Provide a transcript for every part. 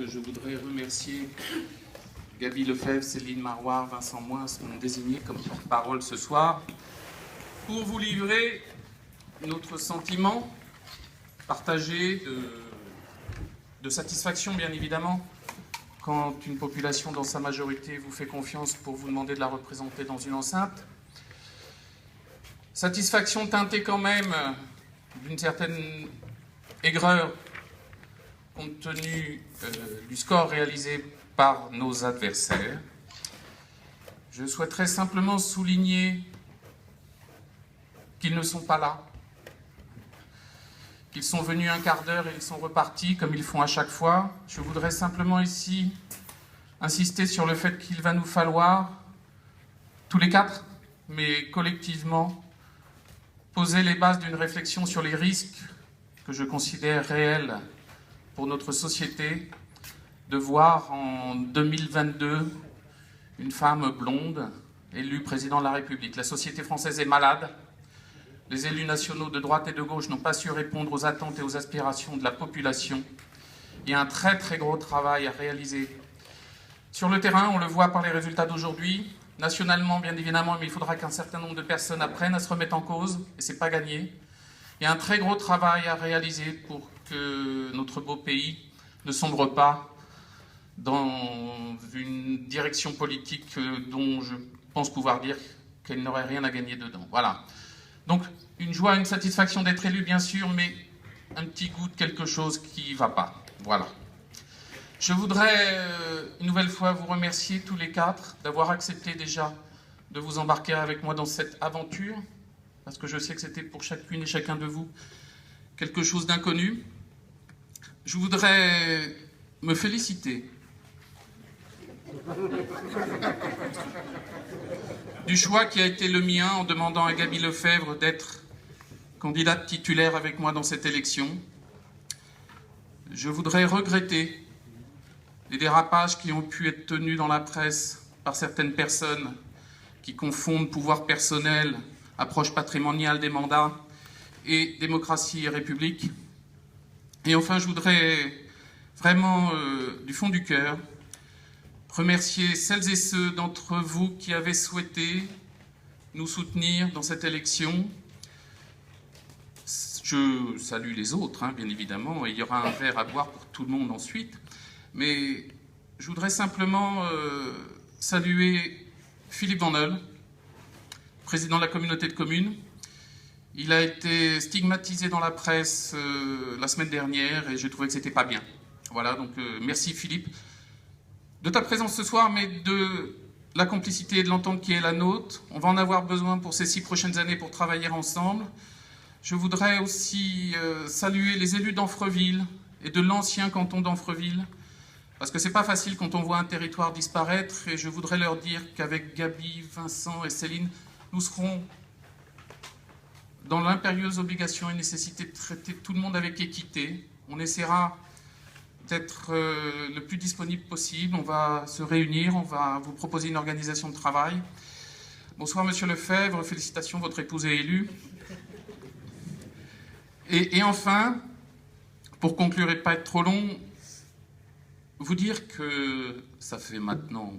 je voudrais remercier Gaby Lefebvre, Céline Maroire, Vincent Moins m'ont désigné comme porte-parole ce soir pour vous livrer notre sentiment partagé de satisfaction, bien évidemment, quand une population dans sa majorité vous fait confiance pour vous demander de la représenter dans une enceinte. Satisfaction teintée quand même d'une certaine aigreur compte tenu du score réalisé par nos adversaires. Je souhaiterais simplement souligner qu'ils ne sont pas là, qu'ils sont venus un quart d'heure et ils sont repartis comme ils font à chaque fois. Je voudrais simplement ici insister sur le fait qu'il va nous falloir, tous les quatre, mais collectivement, poser les bases d'une réflexion sur les risques que je considère réels pour notre société, de voir en 2022 une femme blonde élue président de la République. La société française est malade. Les élus nationaux de droite et de gauche n'ont pas su répondre aux attentes et aux aspirations de la population. Il y a un très très gros travail à réaliser. Sur le terrain, on le voit par les résultats d'aujourd'hui. Nationalement, bien évidemment, mais il faudra qu'un certain nombre de personnes apprennent à se remettre en cause, et c'est pas gagné. Il y a un très gros travail à réaliser pour que notre beau pays ne sombre pas dans une direction politique dont je pense pouvoir dire qu'elle n'aurait rien à gagner dedans. Voilà. Donc, une joie, une satisfaction d'être élu, bien sûr, mais un petit goût de quelque chose qui ne va pas. Voilà. Je voudrais une nouvelle fois vous remercier tous les quatre d'avoir accepté déjà de vous embarquer avec moi dans cette aventure, parce que je sais que c'était pour chacune et chacun de vous quelque chose d'inconnu. Je voudrais me féliciter du choix qui a été le mien en demandant à Gaby Lefebvre d'être candidate titulaire avec moi dans cette élection. Je voudrais regretter les dérapages qui ont pu être tenus dans la presse par certaines personnes qui confondent pouvoir personnel, approche patrimoniale des mandats et démocratie et république. Et enfin, je voudrais vraiment, du fond du cœur, remercier celles et ceux d'entre vous qui avaient souhaité nous soutenir dans cette élection. Je salue les autres, bien évidemment, et il y aura un verre à boire pour tout le monde ensuite. Mais je voudrais simplement saluer Philippe Vanneul, président de la communauté de communes. Il a été stigmatisé dans la presse la semaine dernière et j'ai trouvé que c'était pas bien. Voilà, donc merci Philippe de ta présence ce soir, mais de la complicité et de l'entente qui est la nôtre. On va en avoir besoin pour ces 6 prochaines années pour travailler ensemble. Je voudrais aussi saluer les élus d'Amfreville et de l'ancien canton d'Amfreville, parce que c'est pas facile quand on voit un territoire disparaître, et je voudrais leur dire qu'avec Gaby, Vincent et Céline, nous serons dans l'impérieuse obligation et nécessité de traiter tout le monde avec équité. On essaiera d'être le plus disponible possible, on va se réunir, on va vous proposer une organisation de travail. Bonsoir Monsieur Lefebvre, félicitations, votre épouse est élue. Et enfin, pour conclure et pas être trop long, vous dire que ça fait maintenant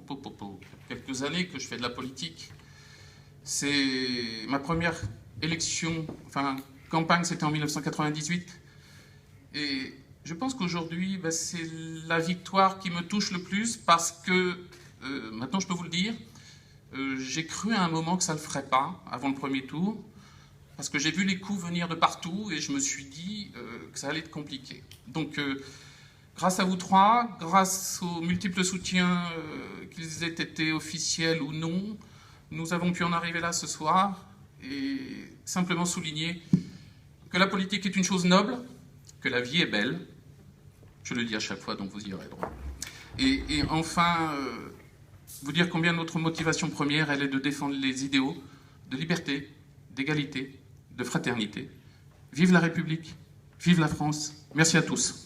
quelques années que je fais de la politique. C'est ma première élection, campagne, c'était en 1998. Et je pense qu'aujourd'hui, c'est la victoire qui me touche le plus parce que, maintenant je peux vous le dire, j'ai cru à un moment que ça ne le ferait pas avant le premier tour, parce que j'ai vu les coups venir de partout et je me suis dit que ça allait être compliqué. Donc, grâce à vous trois, grâce aux multiples soutiens, qu'ils aient été officiels ou non, nous avons pu en arriver là ce soir et simplement souligner que la politique est une chose noble, que la vie est belle. Je le dis à chaque fois, donc vous y aurez droit. Et enfin, vous dire combien notre motivation première, elle est de défendre les idéaux de liberté, d'égalité, de fraternité. Vive la République, vive la France. Merci à tous.